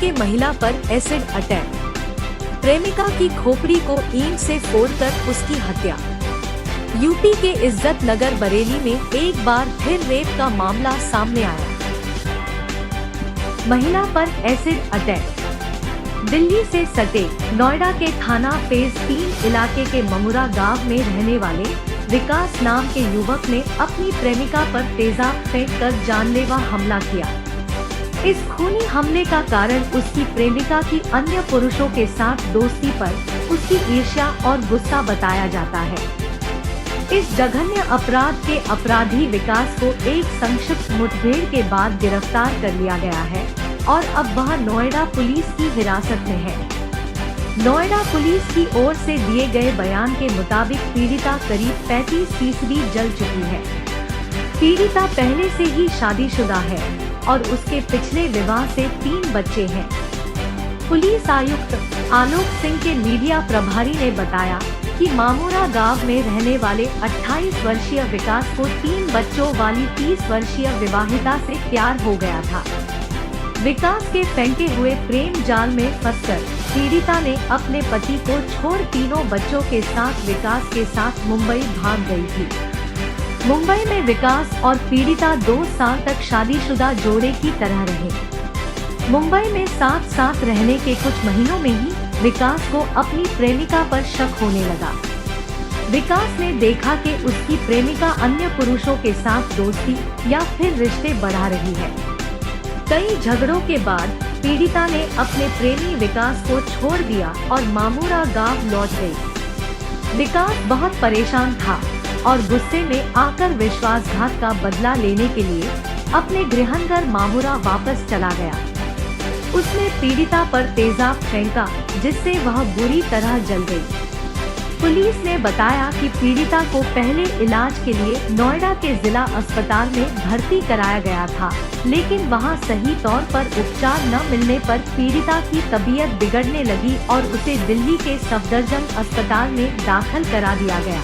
के महिला पर एसिड अटैक, प्रेमिका की खोपड़ी को ईंट से फोड़कर उसकी हत्या। यूपी के इज्जत नगर बरेली में एक बार फिर रेप का मामला सामने आया। महिला पर एसिड अटैक। दिल्ली से सटे नोएडा के थाना फेज 3 इलाके के ममुरा गांव में रहने वाले विकास नाम के युवक ने अपनी प्रेमिका पर तेजाब फेंक कर जानलेवा हमला किया। इस खूनी हमले का कारण उसकी प्रेमिका की अन्य पुरुषों के साथ दोस्ती पर उसकी ईर्ष्या और गुस्सा बताया जाता है। इस जघन्य अपराध के अपराधी विकास को एक संक्षिप्त मुठभेड़ के बाद गिरफ्तार कर लिया गया है और अब वह नोएडा पुलिस की हिरासत में है। नोएडा पुलिस की ओर से दिए गए बयान के मुताबिक पीड़िता करीब 35% जल चुकी है। पीड़िता पहले से ही शादीशुदा है और उसके पिछले विवाह से 3 बच्चे हैं। पुलिस आयुक्त आलोक सिंह के मीडिया प्रभारी ने बताया कि मामूरा गांव में रहने वाले 28 वर्षीय विकास को 3 बच्चों वाली 30 वर्षीय विवाहिता से प्यार हो गया था। विकास के फेंके हुए प्रेम जाल में फंसकर पीड़िता ने अपने पति को छोड़ तीनों बच्चों के साथ विकास के साथ मुंबई भाग गई थी। मुंबई में विकास और पीड़िता 2 साल तक शादीशुदा जोड़े की तरह रहे। मुंबई में साथ साथ रहने के कुछ महीनों में ही विकास को अपनी प्रेमिका पर शक होने लगा। विकास ने देखा कि उसकी प्रेमिका अन्य पुरुषों के साथ दोस्ती या फिर रिश्ते बढ़ा रही है। कई झगड़ों के बाद पीड़िता ने अपने प्रेमी विकास को छोड़ दिया और मामूरा गांव लौट गई। विकास बहुत परेशान था और गुस्से में आकर विश्वासघात का बदला लेने के लिए अपने गृहनगर मामूरा वापस चला गया। उसने पीड़िता पर तेजाब फेंका जिससे वह बुरी तरह जल गई। पुलिस ने बताया कि पीड़िता को पहले इलाज के लिए नोएडा के जिला अस्पताल में भर्ती कराया गया था, लेकिन वहां सही तौर पर उपचार न मिलने पर पीड़िता की तबीयत बिगड़ने लगी और उसे दिल्ली के सफदरजंग अस्पताल में दाखिल करा दिया गया।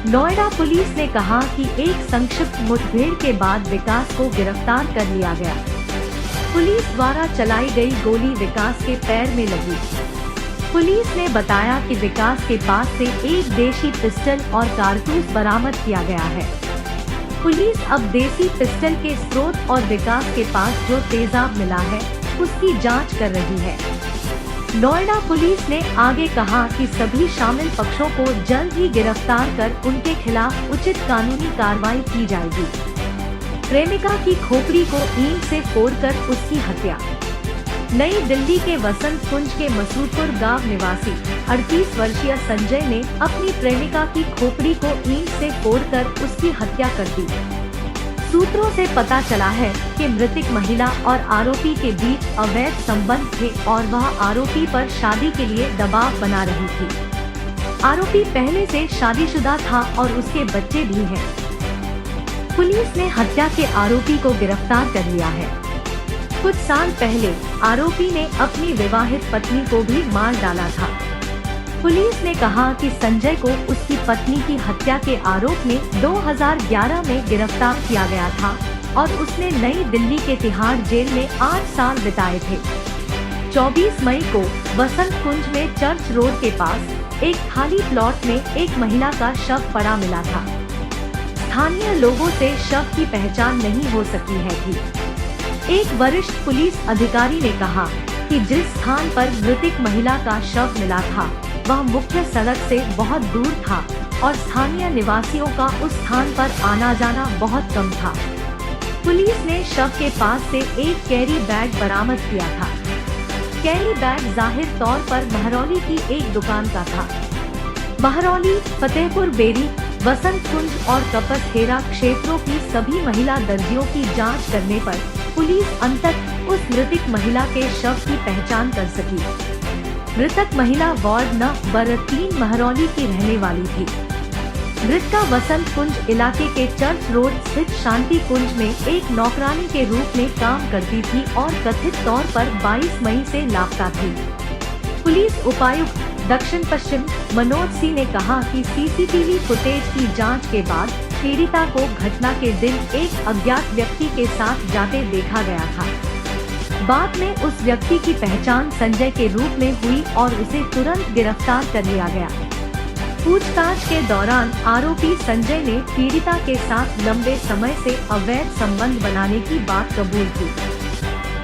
नोएडा पुलिस ने कहा कि एक संक्षिप्त मुठभेड़ के बाद विकास को गिरफ्तार कर लिया गया। पुलिस द्वारा चलाई गई गोली विकास के पैर में लगी। पुलिस ने बताया कि विकास के पास से एक देशी पिस्टल और कारतूस बरामद किया गया है। पुलिस अब देसी पिस्टल के स्रोत और विकास के पास जो तेजाब मिला है उसकी जांच कर रही है। नोएडा पुलिस ने आगे कहा कि सभी शामिल पक्षों को जल्द ही गिरफ्तार कर उनके खिलाफ उचित कानूनी कार्रवाई की जाएगी। प्रेमिका की खोपड़ी को ईंट से फोड़कर उसकी हत्या। नई दिल्ली के वसंत कुंज के मसूदपुर गांव निवासी 38 वर्षीय संजय ने अपनी प्रेमिका की खोपड़ी को ईंट से फोड़कर उसकी हत्या कर दी। सूत्रों से पता चला है कि मृतक महिला और आरोपी के बीच अवैध संबंध थे और वह आरोपी पर शादी के लिए दबाव बना रही थी। आरोपी पहले से शादीशुदा था और उसके बच्चे भी हैं। पुलिस ने हत्या के आरोपी को गिरफ्तार कर लिया है। कुछ साल पहले आरोपी ने अपनी विवाहित पत्नी को भी मार डाला था। पुलिस ने कहा कि संजय को उसकी पत्नी की हत्या के आरोप में 2011 में गिरफ्तार किया गया था और उसने नई दिल्ली के तिहाड़ जेल में 8 साल बिताए थे। 24 मई को वसंत कुंज में चर्च रोड के पास एक खाली प्लॉट में एक महिला का शव पड़ा मिला था। स्थानीय लोगों से शव की पहचान नहीं हो सकी है। एक वरिष्ठ पुलिस अधिकारी ने कहा कि जिस स्थान पर मृतक महिला का शव मिला था वह मुख्य सड़क से बहुत दूर था और स्थानीय निवासियों का उस स्थान पर आना जाना बहुत कम था। पुलिस ने शव के पास से एक कैरी बैग बरामद किया था। कैरी बैग जाहिर तौर पर महरौली की एक दुकान का था। महरौली, फतेहपुर बेरी, वसंत कुंज और कपसहेरा क्षेत्रों की सभी महिला दर्जियों की जांच करने पर पुलिस अंततः उस मृतक महिला के शव की पहचान कर सकी। मृतक महिला वार्ड नंबर 3 महरौली की रहने वाली थी। मृतका वसंत कुंज इलाके के चर्च रोड स्थित शांति कुंज में एक नौकरानी के रूप में काम करती थी और कथित तौर पर 22 मई से लापता थी। पुलिस उपायुक्त दक्षिण पश्चिम मनोज सिंह ने कहा कि सीसीटीवी फुटेज की जांच के बाद पीड़िता को घटना के दिन एक अज्ञात व्यक्ति के साथ जाते देखा गया था। बाद में उस व्यक्ति की पहचान संजय के रूप में हुई और उसे तुरंत गिरफ्तार कर लिया गया। पूछताछ के दौरान आरोपी संजय ने पीड़िता के साथ लंबे समय से अवैध संबंध बनाने की बात कबूल की।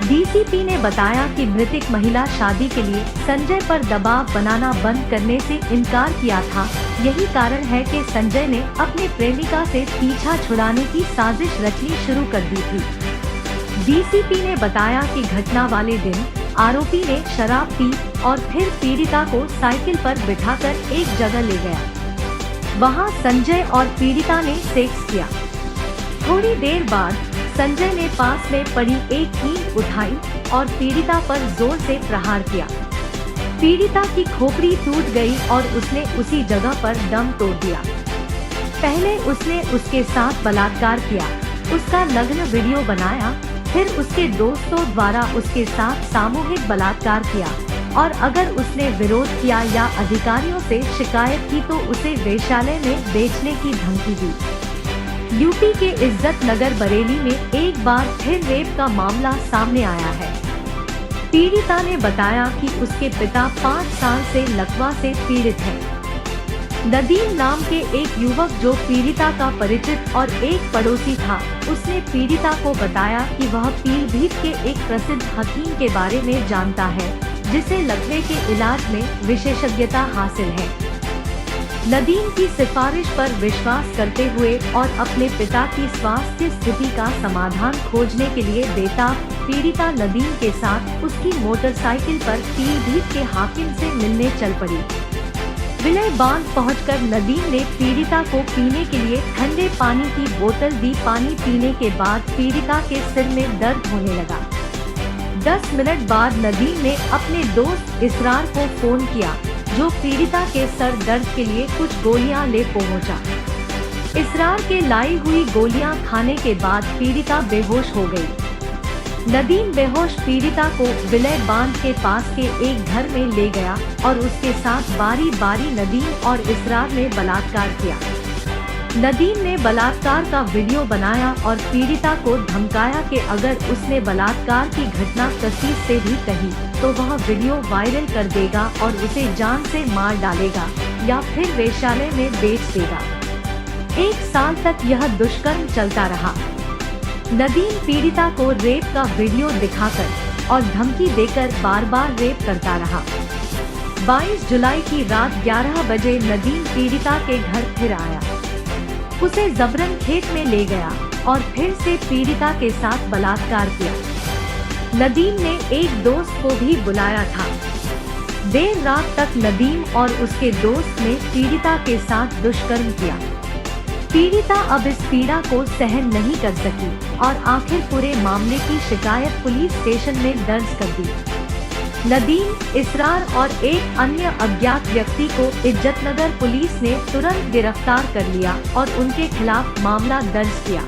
डीसीपी ने बताया कि मृतक महिला शादी के लिए संजय पर दबाव बनाना बंद करने से इनकार किया था। यही कारण है कि संजय ने अपने प्रेमिका से पीछा छुड़ाने की साजिश रचनी शुरू कर दी थी। डीसीपी ने बताया कि घटना वाले दिन आरोपी ने शराब पी और फिर पीड़िता को साइकिल पर बिठाकर एक जगह ले गया। वहां संजय और पीड़िता ने सेक्स किया। थोड़ी देर बाद संजय ने पास में पड़ी एक ईंट उठाई और पीड़िता पर जोर से प्रहार किया। पीड़िता की खोपड़ी टूट गई और उसने उसी जगह पर दम तोड़ दिया। पहले उसने उसके साथ बलात्कार किया, उसका नग्न वीडियो बनाया, फिर उसके दोस्तों द्वारा उसके साथ सामूहिक बलात्कार किया और अगर उसने विरोध किया या अधिकारियों से शिकायत की तो उसे वेश्यालय में बेचने की धमकी दी। यूपी के इज्जत नगर बरेली में एक बार फिर रेप का मामला सामने आया है। पीड़िता ने बताया कि उसके पिता 5 साल से लकवा से पीड़ित हैं। नदीम नाम के एक युवक जो पीड़िता का परिचित और एक पड़ोसी था, उसने पीड़िता को बताया कि वह पीलीभीत के एक प्रसिद्ध हकीम के बारे में जानता है जिसे लकवे के इलाज में विशेषज्ञता हासिल है। नदीम की सिफारिश पर विश्वास करते हुए और अपने पिता की स्वास्थ्य स्थिति का समाधान खोजने के लिए बेताब पीड़िता नदीम के साथ उसकी मोटरसाइकिल पर पीलीभीत के हाकिम से मिलने चल पड़ी। विलय बांध पहुंचकर नदीम ने पीड़िता को पीने के लिए ठंडे पानी की बोतल दी। पानी पीने के बाद पीड़िता के सिर में दर्द होने लगा। 10 मिनट बाद नदीम ने अपने दोस्त इसरार को फोन किया जो पीड़िता के सर दर्द के लिए कुछ गोलियां ले पहुंचा। इसरार के लाई हुई गोलियां खाने के बाद पीड़िता बेहोश हो गई। नदीम बेहोश पीड़िता को विलय बांध के पास के एक घर में ले गया और उसके साथ बारी बारी नदीम और इसरार ने बलात्कार किया। नदीम ने बलात्कार का वीडियो बनाया और पीड़िता को धमकाया कि अगर उसने बलात्कार की घटना किसी से भी कही तो वह वीडियो वायरल कर देगा और उसे जान से मार डालेगा या फिर वेश्यालय में बेच देगा। 1 साल तक यह दुष्कर्म चलता रहा। नदीम पीड़िता को रेप का वीडियो दिखाकर और धमकी देकर बार बार रेप करता रहा। 22 जुलाई की रात 11 बजे नदीम पीड़िता के घर फिर आया। उसे जबरन खेत में ले गया और फिर से पीड़िता के साथ बलात्कार किया। नदीम ने एक दोस्त को भी बुलाया था। देर रात तक नदीम और उसके दोस्त ने पीड़िता के साथ दुष्कर्म किया। पीड़िता अब इस पीड़ा को सहन नहीं कर सकी और आखिर पूरे मामले की शिकायत पुलिस स्टेशन में दर्ज कर दी। नदीम, इसरार और एक अन्य अज्ञात व्यक्ति को इज्जतनगर पुलिस ने तुरंत गिरफ्तार कर लिया और उनके खिलाफ मामला दर्ज किया।